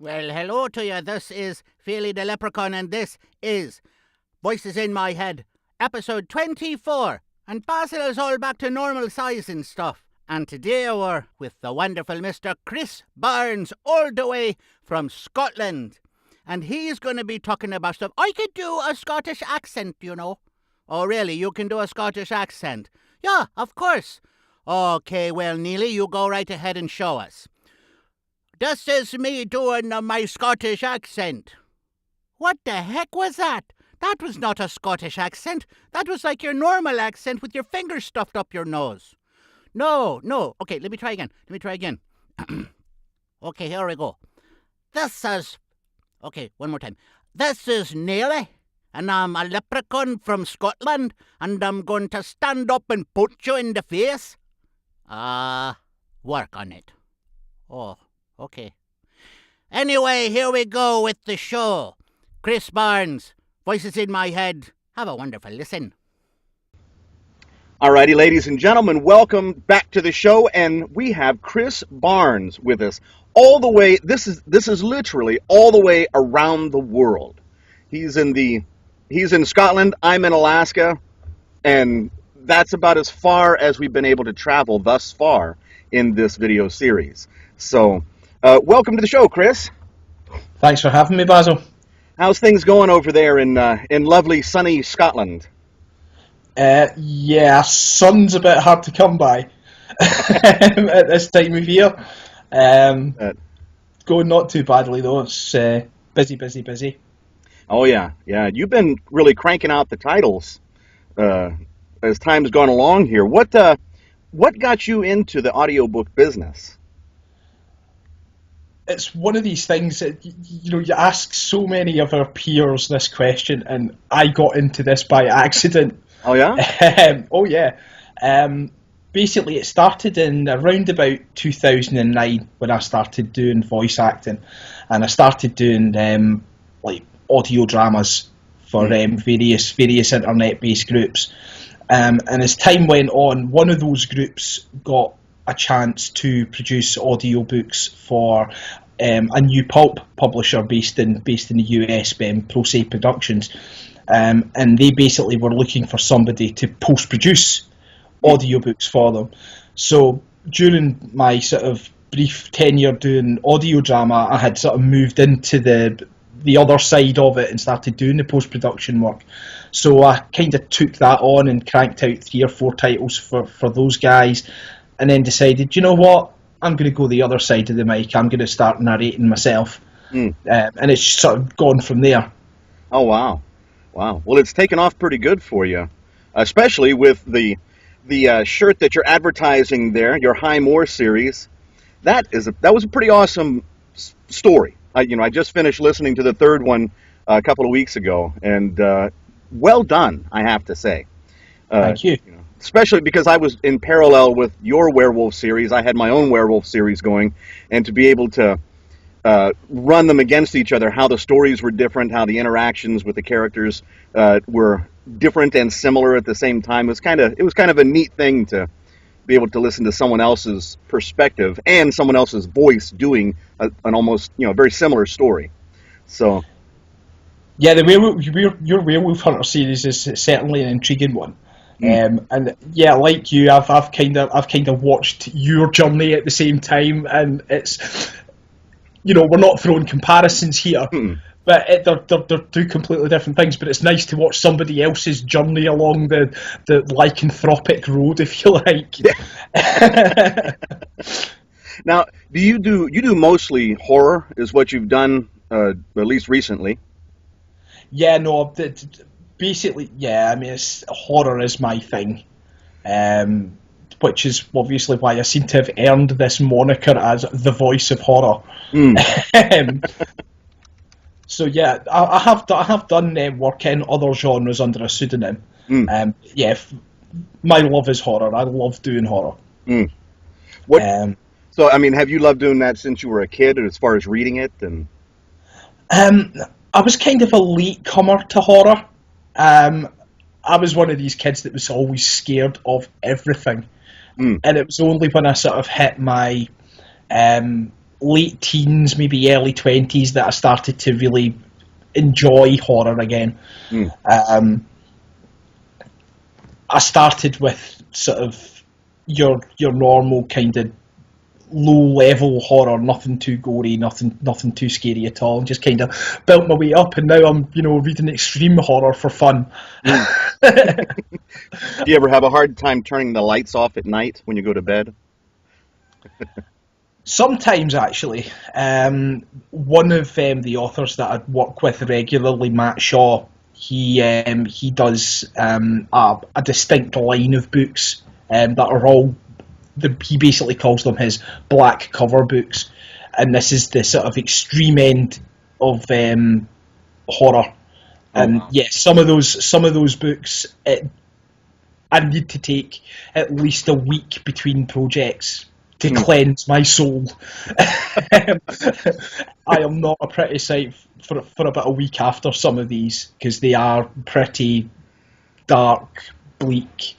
Well, hello to you. This is Feely the Leprechaun, and this is Voices in My Head, episode 24. And Basil is all back to normal size and stuff. And today we're with the wonderful Mr. Chris Barnes, all the way from Scotland. And he's going to be talking about stuff. I could do a Scottish accent, you know. Oh, really? You can do a Scottish accent? Yeah, of course. Okay, well, Neely, you go right ahead and show us. This is me doing my Scottish accent. What the heck was that? That was not a Scottish accent. That was like your normal accent with your fingers stuffed up your nose. No. Okay, let me try again. Okay, here we go. Okay, one more time. This is Neely, and I'm a leprechaun from Scotland, and I'm going to stand up and punch you in the face. Work on it. Oh. Okay. Anyway, here we go with the show. Chris Barnes, Voices in My Head. Have a wonderful listen. Alrighty, ladies and gentlemen, welcome back to the show, and we have Chris Barnes with us all the way. This is literally all the way around the world. He's in Scotland. I'm in Alaska, and that's about as far as we've been able to travel thus far in this video series. So. Welcome to the show, Chris. Thanks for having me, Basil. How's things going over there in lovely, sunny Scotland? Yeah, sun's a bit hard to come by at this time of year. Going not too badly, though. It's busy. Oh, yeah. You've been really cranking out the titles as time's gone along here. What got you into the audiobook business? It's one of these things that, you ask so many of our peers this question, and I got into this by accident. Oh, yeah? Oh, yeah. Basically, it started in around about 2009 when I started doing voice acting, and I started doing like audio dramas for various internet-based groups. And as time went on, one of those groups got a chance to produce audiobooks for a new pulp publisher based in the US, Pro Productions, and they basically were looking for somebody to post-produce audiobooks for them. So during my sort of brief tenure doing audio drama, I had sort of moved into the other side of it and started doing the post-production work. So I kind of took that on and cranked out 3 or 4 titles for those guys, and then decided, you know what, I'm going to go the other side of the mic. I'm going to start narrating myself. And it's sort of gone from there. Oh, wow. Well, it's taken off pretty good for you, especially with the shirt that you're advertising there, your High Moor series. That was a pretty awesome story. I just finished listening to the third one a couple of weeks ago, and well done, I have to say. Thank you. Especially because I was in parallel with your werewolf series. I had my own werewolf series going, and to be able to run them against each other, how the stories were different, how the interactions with the characters were different and similar at the same time, it was kind of a neat thing to be able to listen to someone else's perspective and someone else's voice doing an almost very similar story. So, yeah, your Werewolf Hunter series is certainly an intriguing one. And yeah, like you, I've kind of watched your journey at the same time, and it's, we're not throwing comparisons here, but they're 2 completely different things. But it's nice to watch somebody else's journey along the lycanthropic road, if you like. Now, you do mostly horror, is what you've done, at least recently? Yeah, no. Basically, yeah, I mean, horror is my thing, which is obviously why I seem to have earned this moniker as the voice of horror. So yeah, I have done work in other genres under a pseudonym. Yeah, my love is horror. I love doing horror. So, I mean, have you loved doing that since you were a kid, as far as reading it? And I was kind of a late comer to horror. I was one of these kids that was always scared of everything, and it was only when I sort of hit my late teens, maybe early 20s, that I started to really enjoy horror again. I started with sort of your normal kind of low level horror, nothing too gory, nothing too scary at all, and just kind of built my way up. And now I'm reading extreme horror for fun. Do you ever have a hard time turning the lights off at night when you go to bed? Sometimes, actually. One of the authors that I work with regularly, Matt Shaw, he does a distinct line of books that are all, he basically calls them his black cover books, and this is the sort of extreme end of horror. And yes, some of those books, I need to take at least a week between projects to cleanse my soul. I am not a pretty sight for about a week after some of these, because they are pretty dark, bleak,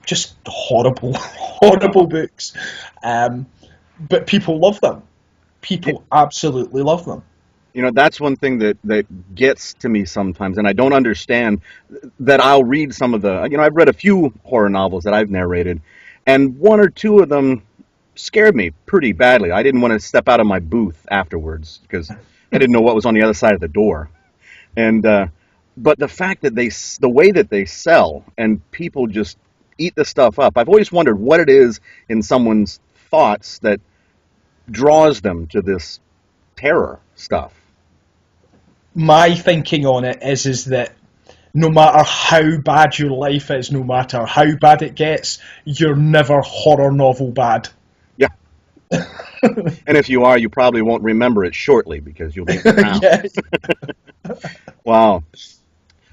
just horrible, horrible books. But people love them. People absolutely love them. That's one thing that gets to me sometimes, and I don't understand that. I'll read some of the, I've read a few horror novels that I've narrated, and one or two of them scared me pretty badly. I didn't want to step out of my booth afterwards because I didn't know what was on the other side of the door. And but the fact that the way that they sell and people just eat the stuff up, I've always wondered what it is in someone's thoughts that draws them to this terror stuff. My thinking on it is that no matter how bad your life is, no matter how bad it gets, you're never horror novel bad. Yeah. And if you are, you probably won't remember it shortly because you'll be around. Wow.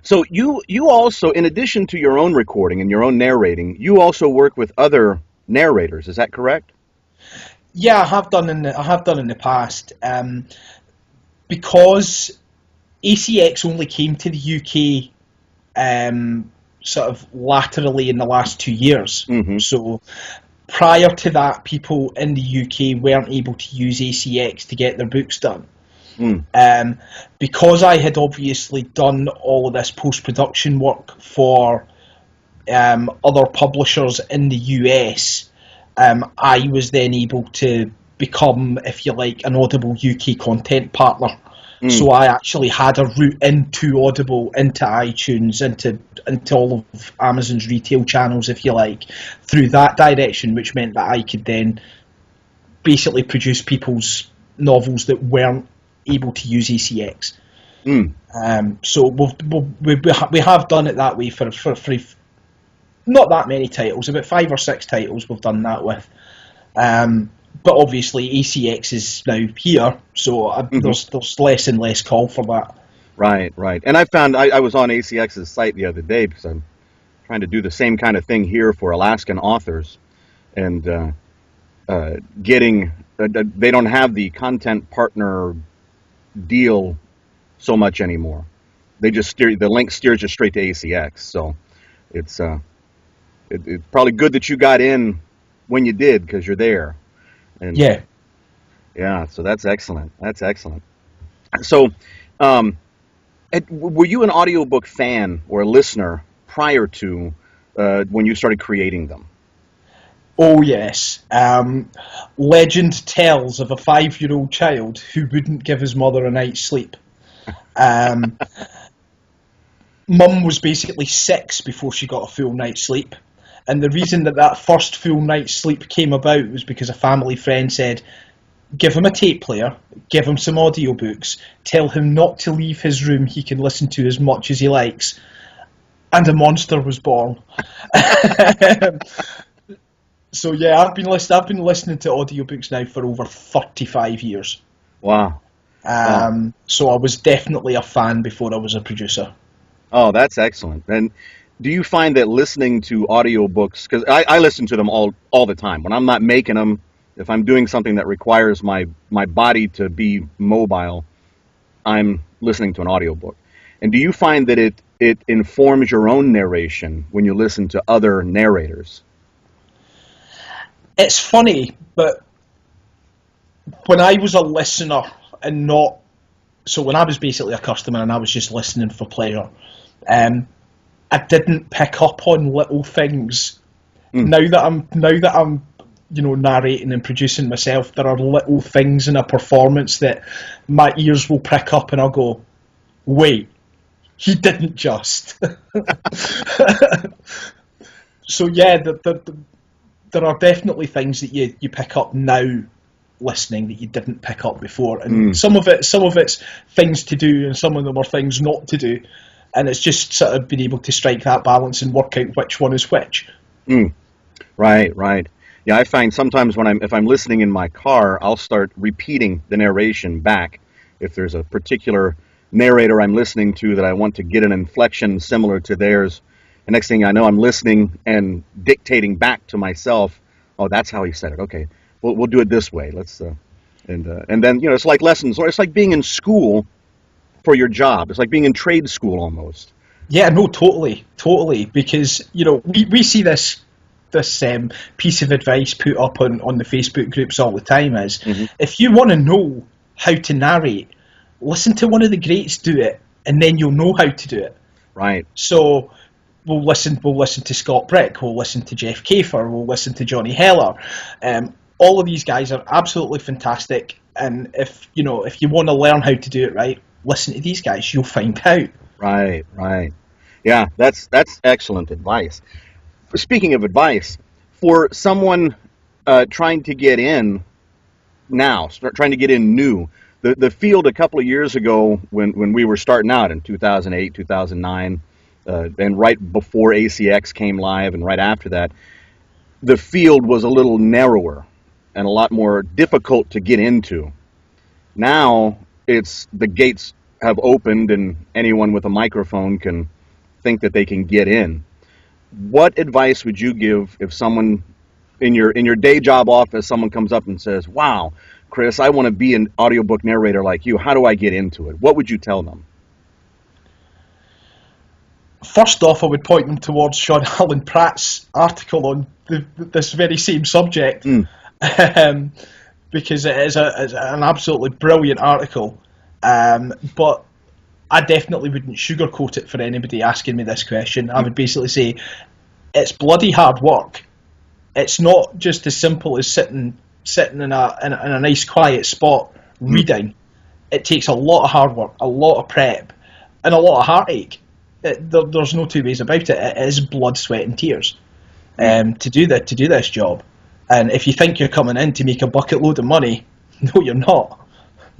So you also, in addition to your own recording and your own narrating, you also work with other narrators. Is that correct? Yeah, I have done in the past. Because ACX only came to the UK sort of laterally in the last 2 years. So prior to that, people in the UK weren't able to use ACX to get their books done. Because I had obviously done all of this post-production work for other publishers in the US, I was then able to become, if you like, an Audible UK content partner. So I actually had a route into Audible, into iTunes, into all of Amazon's retail channels, if you like, through that direction, which meant that I could then basically produce people's novels that weren't able to use ACX. So we have done it that way for not that many titles, about 5 or 6 titles we've done that with. But obviously ACX is now here, so there's less and less call for that. Right. And I found I was on ACX's site the other day because I'm trying to do the same kind of thing here for Alaskan authors, and they don't have the content partner deal so much anymore. They just the link steers you straight to ACX. So it's probably good that you got in when you did because you're there. And yeah. So that's excellent. So, were you an audiobook fan or a listener prior to when you started creating them? Oh yes. Legend tells of a 5-year-old child who wouldn't give his mother a night's sleep. Mum was basically 6 before she got a full night's sleep. And the reason that first full night's sleep came about was because a family friend said, give him a tape player, give him some audiobooks, tell him not to leave his room, he can listen to as much as he likes. And a monster was born. So yeah, I've been listening to audiobooks now for over 35 years. Wow. So I was definitely a fan before I was a producer. Oh, that's excellent. And do you find that listening to audiobooks, because I listen to them all the time. When I'm not making them, if I'm doing something that requires my body to be mobile, I'm listening to an audiobook. And do you find that it informs your own narration when you listen to other narrators? It's funny, but when I was a listener and not, so when I was basically a customer and I was just listening for pleasure, I didn't pick up on little things. Now that I'm narrating and producing myself, there are little things in a performance that my ears will pick up, and I'll go, wait, he didn't just. So yeah, there are definitely things that you pick up now listening that you didn't pick up before, and some of it's things to do, and some of them are things not to do, and it's just sort of being able to strike that balance and work out which one is which. Right. Yeah, I find sometimes if I'm listening in my car, I'll start repeating the narration back. If there's a particular narrator I'm listening to that I want to get an inflection similar to theirs, the next thing I know, I'm listening and dictating back to myself. Oh, that's how he said it. Okay, we'll do it this way. Let's and then it's like lessons, or it's like being in school for your job. It's like being in trade school almost. Yeah, no, totally, because we see this piece of advice put up on the Facebook groups all the time is, if you want to know how to narrate, listen to one of the greats do it, and then you'll know how to do it. Right. So we'll listen to Scott Brick, we'll listen to Jeff Kafer, we'll listen to Johnny Heller. All of these guys are absolutely fantastic, and if you want to learn how to do it right, listen to these guys, you'll find out. Right. Yeah, that's excellent advice. Speaking of advice, for someone trying to get in now, trying to get in new, the field a couple of years ago when we were starting out in 2008, 2009, and right before ACX came live and right after that, the field was a little narrower and a lot more difficult to get into. Now the gates have opened and anyone with a microphone can think that they can get in. What advice would you give if someone in your day job office, someone comes up and says, "Wow, Chris, I want to be an audiobook narrator like you. How do I get into it?" What would you tell them? First off, I would point them towards Sean Alan Pratt's article on this very same subject, because it is an absolutely brilliant article. But I definitely wouldn't sugarcoat it for anybody asking me this question. I would basically say it's bloody hard work. It's not just as simple as sitting in a nice quiet spot reading. It takes a lot of hard work, a lot of prep, and a lot of heartache. There's no two ways about it. It is blood, sweat, and tears to do this job. And if you think you're coming in to make a bucket load of money, no, you're not.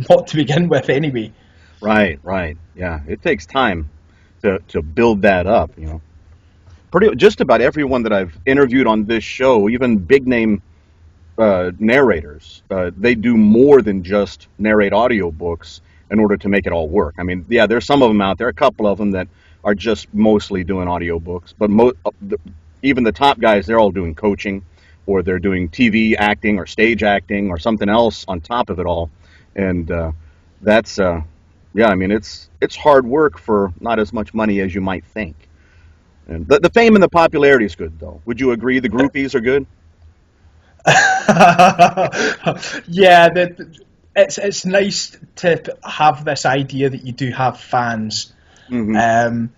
Not to begin with, anyway. Right. Yeah, it takes time to build that up. Just about everyone that I've interviewed on this show, even big name narrators, they do more than just narrate audiobooks in order to make it all work. I mean, yeah, there's some of them out there, a couple of them that are just mostly doing audiobooks, but even the top guys, they're all doing coaching, or they're doing TV acting or stage acting or something else on top of it all. And that's I mean, it's hard work for not as much money as you might think. And the fame and the popularity is good, though. Would you agree the groupies are good? Yeah, it's nice to have this idea that you do have fans. You'll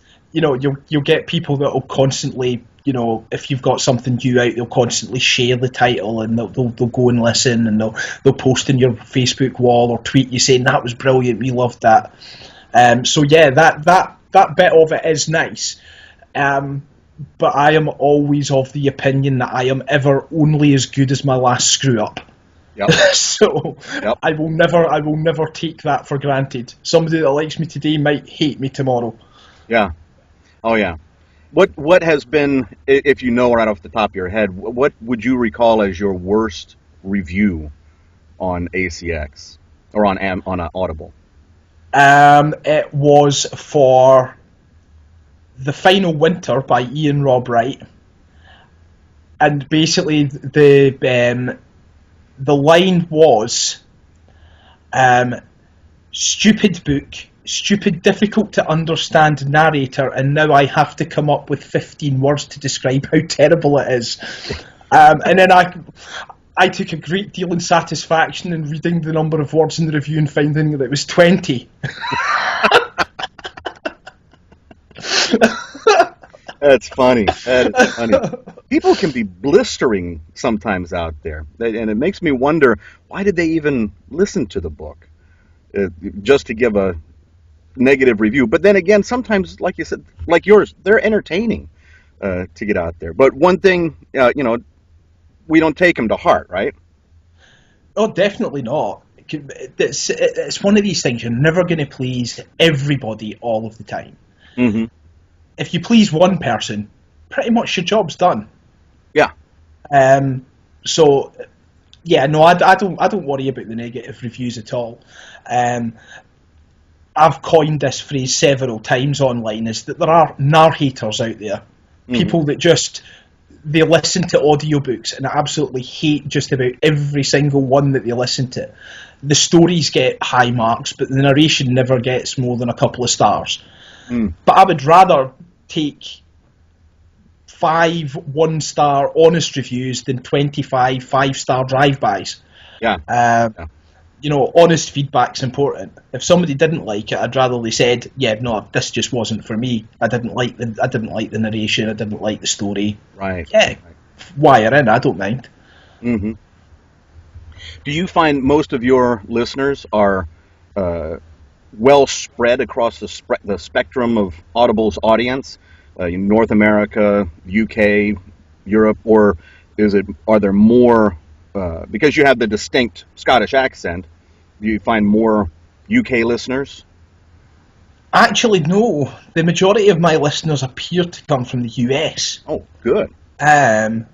get people that will constantly, if you've got something due out, they'll constantly share the title, and they'll go and listen, and they'll post in your Facebook wall or tweet you saying that was brilliant, we loved that. So yeah, that bit of it is nice. But I am always of the opinion that I am ever only as good as my last screw up. Yep. So yep. I will never take that for granted. Somebody that likes me today might hate me tomorrow. Yeah. Oh yeah. What has been, if you know right off the top of your head, what would you recall as your worst review on ACX or on Audible? It was for The Final Winter by Ian Robb Wright, and basically the line was, stupid book, stupid, difficult to understand narrator, and now I have to come up with 15 words to describe how terrible it is. And then I I took a great deal of satisfaction in reading the number of words in the review and finding that it was 20. That's funny. That is funny. People can be blistering sometimes out there, and it makes me wonder, why did they even listen to the book? Just to give a negative review. But then again, sometimes, like you said, like yours, they're entertaining to get out there. But one thing, we don't take them to heart, right? Oh, definitely not. It's one of these things. You're never going to please everybody all of the time. Mm-hmm. If you please one person, pretty much your job's done. Yeah. So, yeah, no, I don't worry about the negative reviews at all. I've coined this phrase several times online, is that there are narrators out there, people that just, they listen to audiobooks and absolutely hate just about every single one that they listen to. The stories get high marks, but the narration never gets more than a couple of stars. But I would rather take 5 1-star honest reviews than 25 5-star drive-bys. Yeah. Honest feedback's important. If somebody didn't like it, I'd rather they said, "Yeah, no, this just wasn't for me. I didn't like the narration. I didn't like the story." Right. Yeah, right. wire in. I don't mind. Mm-hmm. Do you find most of your listeners are well spread across the spectrum of Audible's audience, in North America, UK, Europe, or are there more, because you have the distinct Scottish accent, do you find more UK listeners? Actually, no. The majority of my listeners appear to come from the US. Oh, good. That's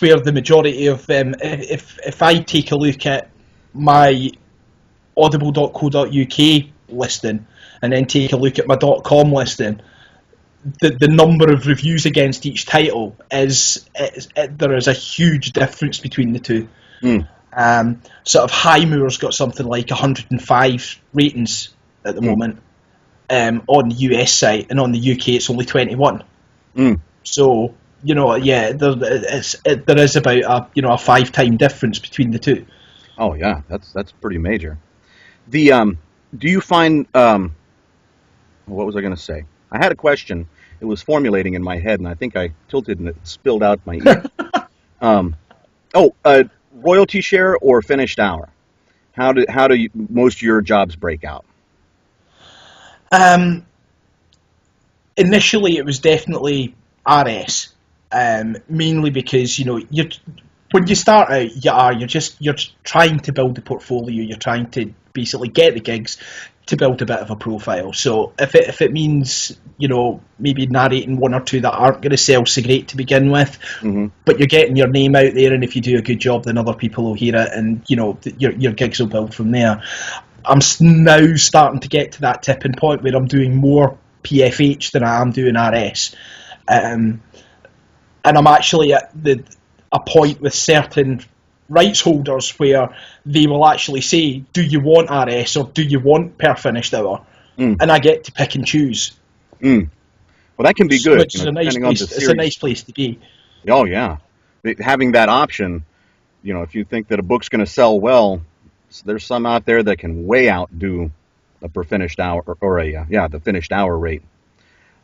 where the majority of them, if I take a look at my audible.co.uk listing and then take a look at my .com listing, the number of reviews against each title there is a huge difference between the two. Sort of Highmoor's got something like 105 ratings at the moment on the US site, and on the UK it's only 21. So there is about a 5-time difference between the two. Oh yeah, that's pretty major. Do you find what was I going to say? I had a question. It was formulating in my head, and I think I tilted and it spilled out my ear. Royalty share or finished hour? How do most of your jobs break out? Initially, it was definitely RS, mainly because when you start out, you're trying to build a portfolio. You're trying to basically get the gigs to build a bit of a profile. So if it means maybe narrating 1 or 2 that aren't going to sell so great to begin with, but you're getting your name out there, and if you do a good job, then other people will hear it, and your gigs will build from there. I'm now starting to get to that tipping point where I'm doing more PFH than I am doing RS, and I'm actually at a point with certain rights holders where they will actually say, do you want RS or do you want per finished hour? And I get to pick and choose. Well, that can be good. Which is a nice place. It's a nice place to be. Oh yeah, having that option. If you think that a book's going to sell well, there's some out there that can way outdo a per finished hour or the finished hour rate.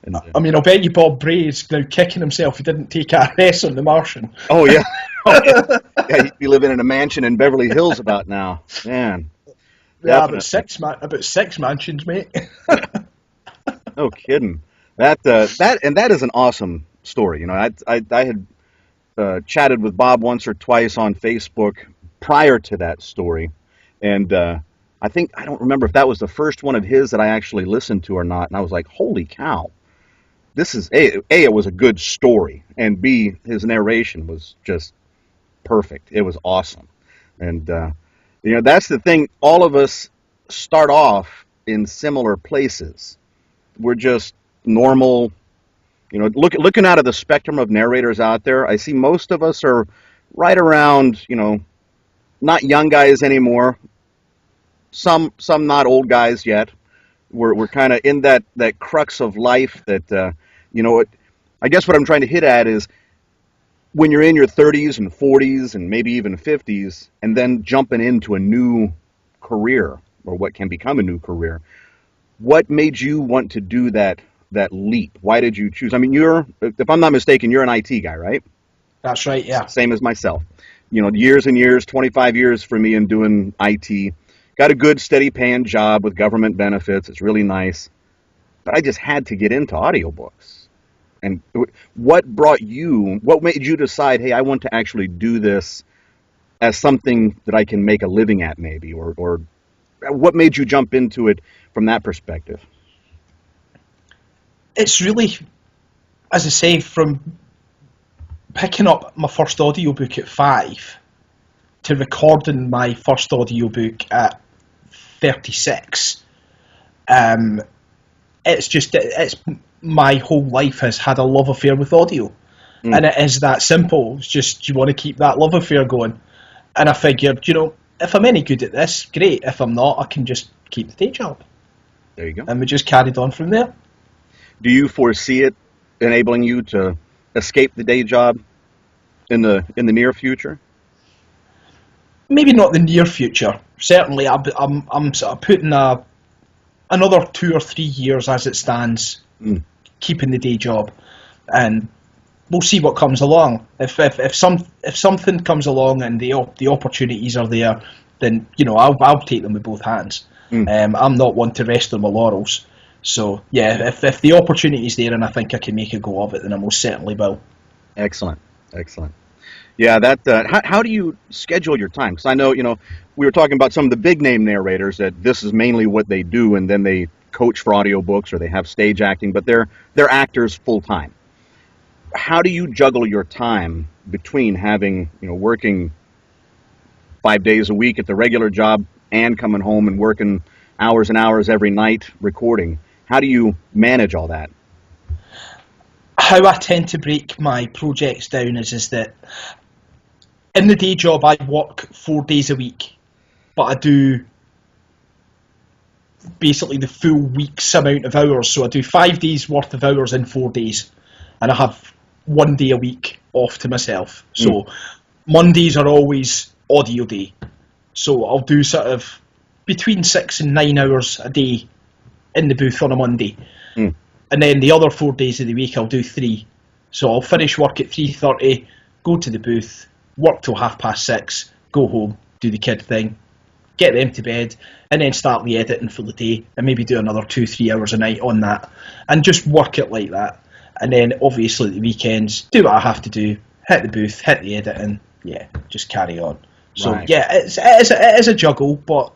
And, I'll bet you Bob Bray is now kicking himself he didn't take RS on The Martian. Oh yeah. Yeah, he'd be living in a mansion in Beverly Hills about now, man. Yeah, about six mansions, mate. No kidding. That is an awesome story. I had chatted with Bob once or twice on Facebook prior to that story, and I don't remember if that was the first one of his that I actually listened to or not. And I was like, holy cow. This is it was a good story, and B, his narration was just perfect. It was awesome. And that's the thing, all of us start off in similar places. We're just normal, looking out of the spectrum of narrators out there. I see most of us are right around, not young guys anymore, some not old guys yet. We're kind of in that crux of life that I guess what I'm trying to hit at is when you're in your 30s and 40s and maybe even 50s, and then jumping into a new career or what can become a new career, what made you want to do that leap? Why did you choose? I mean, if I'm not mistaken, you're an IT guy, right? That's right, yeah. Same as myself. Years and years, 25 years for me in doing IT. Got a good, steady paying job with government benefits. It's really nice. But I just had to get into audiobooks. And what made you decide, hey, I want to actually do this as something that I can make a living at maybe? Or what made you jump into it from that perspective? It's really, as I say, from picking up my first audiobook at 5 to recording my first audiobook at 36, it's my whole life has had a love affair with audio. And it is that simple. It's just, you want to keep that love affair going. And I figured, if I'm any good at this, great. If I'm not, I can just keep the day job. There you go. And we just carried on from there. Do you foresee it enabling you to escape the day job in the near future? Maybe not the near future. Certainly, I'm sort of putting another 2 or 3 years as it stands, keeping the day job, and we'll see what comes along. If something comes along and the opportunities are there, then I'll take them with both hands. I'm not one to rest on my laurels. So yeah, if the opportunity's there and I think I can make a go of it, then I most certainly will. Excellent. Yeah, how do you schedule your time? Because I know, we were talking about some of the big name narrators that this is mainly what they do, and then they coach for audiobooks or they have stage acting, but they're actors full time. How do you juggle your time between having, working 5 days a week at the regular job and coming home and working hours and hours every night recording? How do you manage all that? How I tend to break my projects down is that in the day job I work 4 days a week, but I do basically the full week's amount of hours. So I do 5 days worth of hours in 4 days, and I have 1 day a week off to myself. So Mondays are always audio day. So I'll do sort of between 6 and 9 hours a day in the booth on a Monday. And then the other 4 days of the week I'll do 3. So I'll finish work at 3:30, go to the booth, work till 6:30, go home, do the kid thing, get them to bed, and then start the editing for the day, and maybe do another 2-3 hours a night on that, and just work it like that. And then obviously at the weekends, do what I have to do, hit the booth, hit the editing, just carry on. So Right. yeah, it is a juggle, but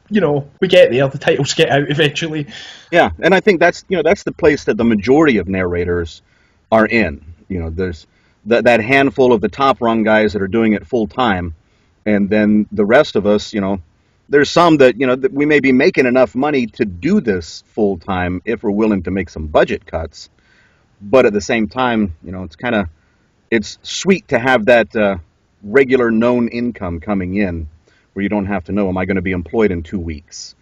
we get there. The titles get out eventually. Yeah, and I think that's the place that the majority of narrators are in. There's that handful of the top rung guys that are doing it full time, and then the rest of us, there's some that that we may be making enough money to do this full time if we're willing to make some budget cuts, but at the same time, it's sweet to have that regular known income coming in, where you don't have to know, am I going to be employed in 2 weeks?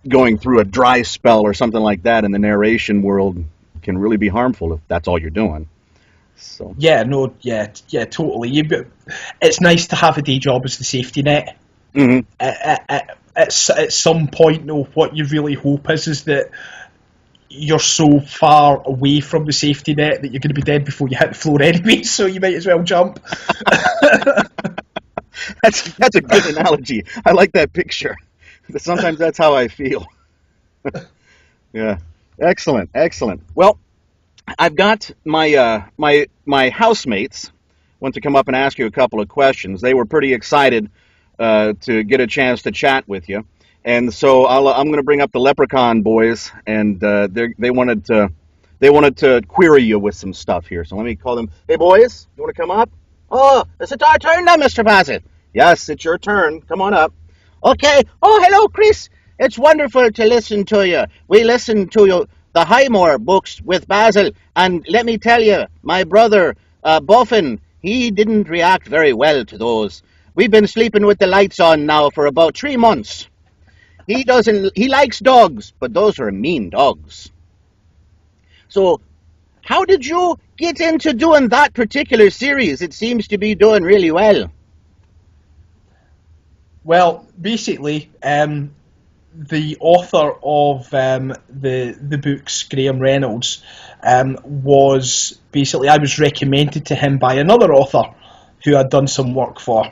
Going through a dry spell or something like that in the narration world can really be harmful if that's all you're doing. So Totally. It's nice to have a day job as the safety net. At some point, though, what you really hope is that you're so far away from the safety net that you're going to be dead before you hit the floor anyway, so you might as well jump. That's a good analogy. I like that picture. Sometimes that's how I feel. Yeah. Excellent. Well, I've got my housemates want to come up and ask you a couple of questions. They were pretty excited to get a chance to chat with you, and so I'm going to bring up the Leprechaun boys, and they wanted to query you with some stuff here. So let me call them. Hey boys, you want to come up? Oh, is it our turn now, Mr. Basil? Yes, it's your turn. Come on up. Okay. Oh, hello, Chris. It's wonderful to listen to you. We listened to you, the Highmore books with Basil, and let me tell you, my brother, Buffin, he didn't react very well to those. We've been sleeping with the lights on now for about 3 months. He likes dogs, but those are mean dogs. So, how did you get into doing that particular series? It seems to be doing really well. Well, basically, the author of the books, Graham Reynolds, was basically, I was recommended to him by another author who I'd done some work for.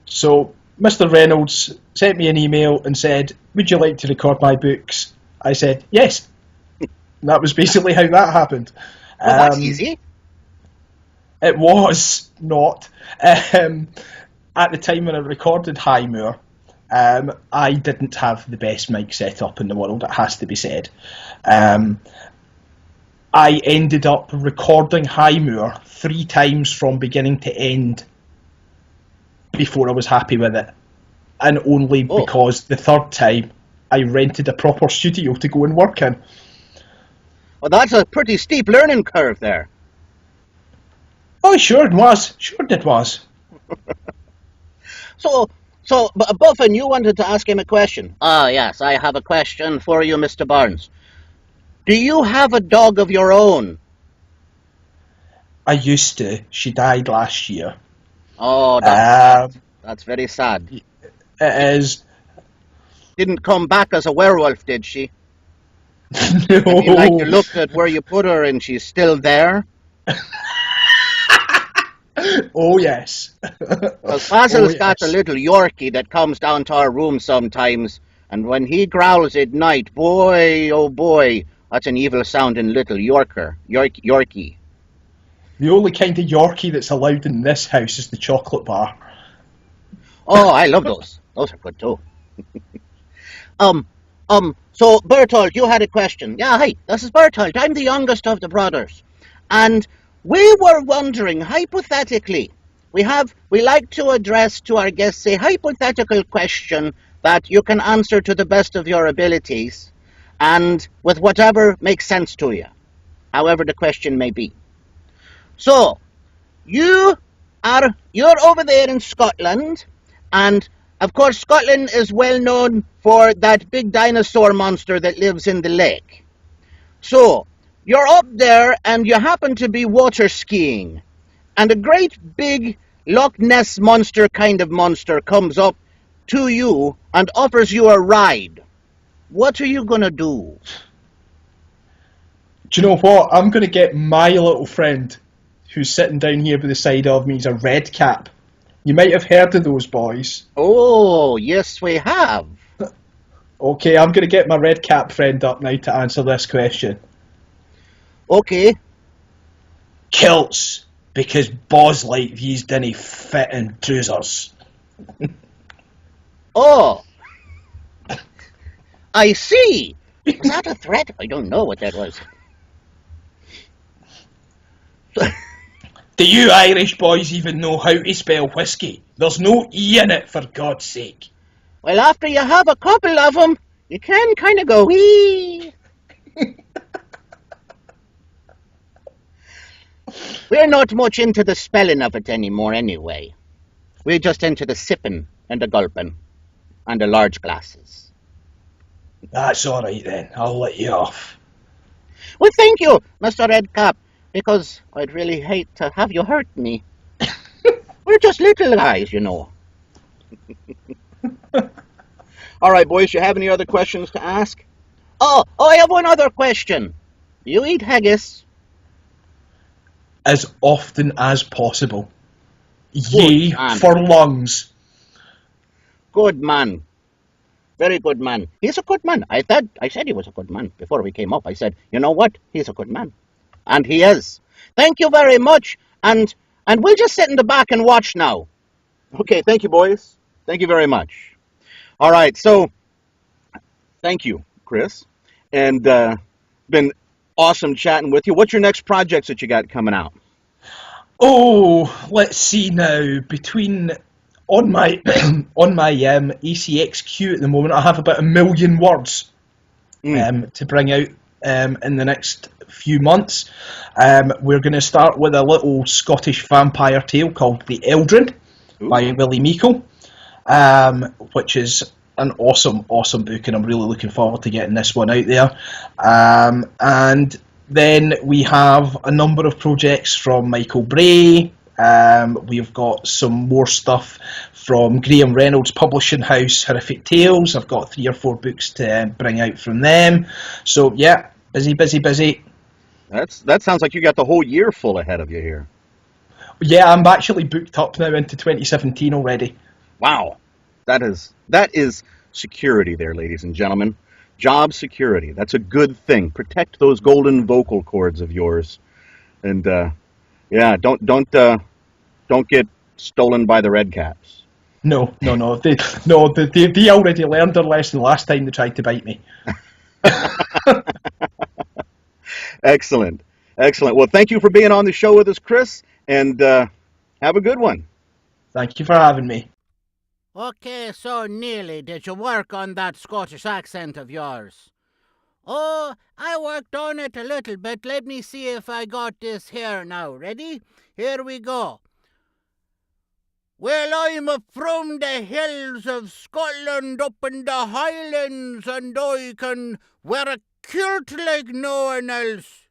So Mr. Reynolds sent me an email and said, "Would you like to record my books?" I said, "Yes." And that was basically how that happened. Well, that's easy. It was not. At the time when I recorded Highmoor, I didn't have the best mic setup in the world, it has to be said. I ended up recording Highmoor 3 times from beginning to end before I was happy with it. And only because the 3rd time I rented a proper studio to go and work in. Well, that's a pretty steep learning curve there. Oh, sure it was. Sure it was. So, Buffin, you wanted to ask him a question. Ah, yes, I have a question for you, Mr. Barnes. Do you have a dog of your own? I used to. She died last year. Oh, that's very sad. It is. Didn't come back as a werewolf, did she? No. I mean, like you looked at where you put her and she's still there? Oh, yes. Because Basil's got a little Yorkie that comes down to our room sometimes, and when he growls at night, boy, oh boy, that's an evil-sounding little Yorkie. The only kind of Yorkie that's allowed in this house is the chocolate bar. Oh, I love those. Those are good too. So Bertold, you had a question. Yeah, hi, this is Bertold. I'm the youngest of the brothers. And we were wondering, hypothetically, we like to address to our guests a hypothetical question that you can answer to the best of your abilities and with whatever makes sense to you, however the question may be. So, you're over there in Scotland, and of course Scotland is well known for that big dinosaur monster that lives in the lake. So, you're up there and you happen to be water skiing, and a great big Loch Ness monster kind of monster comes up to you and offers you a ride. What are you going to do? Do you know what? I'm going to get my little friend who's sitting down here by the side of me. He's a Redcap. You might have heard of those boys. Oh, yes we have. Okay, I'm going to get my Redcap friend up now to answer this question. Okay. Kilts, because boys like these didn't fit in trousers. Oh, I see. Was that a threat? I don't know what that was. Do you Irish boys even know how to spell whiskey? There's no E in it, for God's sake. Well, after you have a couple of them, you can kind of go wee. We're not much into the spelling of it anymore anyway. We're just into the sipping and the gulping and the large glasses. That's all right then. I'll let you off. Well, thank you, Mr. Redcap, because I'd really hate to have you hurt me. We're just little guys, you know. All right, boys, you have any other questions to ask? Oh, I have one other question. Do you eat haggis? As often as possible. Yea, man. for lungs. Good man. Very good man. He's a good man. I said he was a good man before we came up. I said, you know what? He's a good man. And he is. Thank you very much. And we'll just sit in the back and watch now. Okay, thank you, boys. Thank you very much. All right, so thank you, Chris. And been awesome chatting with you. What's your next projects that you got coming out? Oh, let's see now. On my ACXQ at the moment, I have about 1 million words to bring out in the next few months. We're going to start with a little Scottish vampire tale called The Eldrin by Willie Meikle, which is an awesome book, and I'm really looking forward to getting this one out there. And Then we have a number of projects from Michael Bray. We've got some more stuff from Graham Reynolds' publishing house, Horrific Tales. I've got 3 or 4 books to bring out from them. So yeah, busy. That sounds like you got the whole year full ahead of you here. Yeah, I'm actually booked up now into 2017 already. Wow, that is security there, ladies and gentlemen. Job security. That's a good thing. Protect those golden vocal cords of yours, and yeah, don't get stolen by the Redcaps. No. They already learned their lesson last time they tried to bite me. Excellent. Well, thank you for being on the show with us, Chris, and have a good one. Thank you for having me. Okay, so Nearly, did you work on that Scottish accent of yours? Oh, I worked on it a little bit. Let me see if I got this here now. Ready? Here we go. Well, I'm from the hills of Scotland up in the Highlands, and I can wear a kilt like no one else.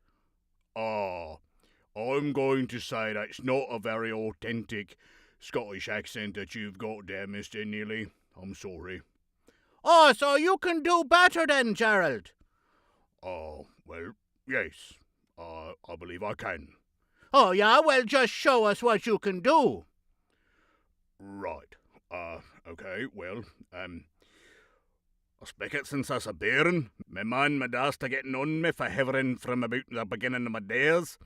I'm going to say that's not a very authentic Scottish accent that you've got there, Mr. Nearly. I'm sorry. Oh, so you can do better then, Gerald? Oh, well, yes. I believe I can. Oh, yeah? Well, just show us what you can do. Right. Okay, well, I speak it since I was a bairn. My man, my dad's getting on me for hovering from about the beginning of my days.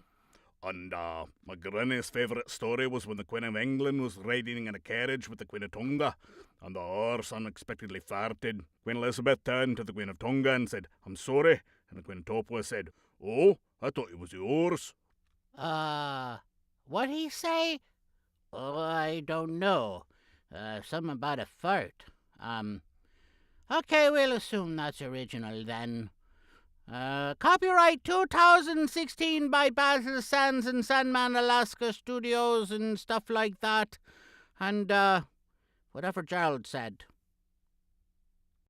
And my granny's favourite story was when the Queen of England was riding in a carriage with the Queen of Tonga, and the horse unexpectedly farted. Queen Elizabeth turned to the Queen of Tonga and said, "I'm sorry," and the Queen of Topua said, "Oh, I thought it was yours." What'd he say? Oh, I don't know. Something about a fart. Okay, we'll assume that's original then. Copyright 2016 by Basil Sands and Sandman Alaska Studios and stuff like that. And, whatever Gerald said.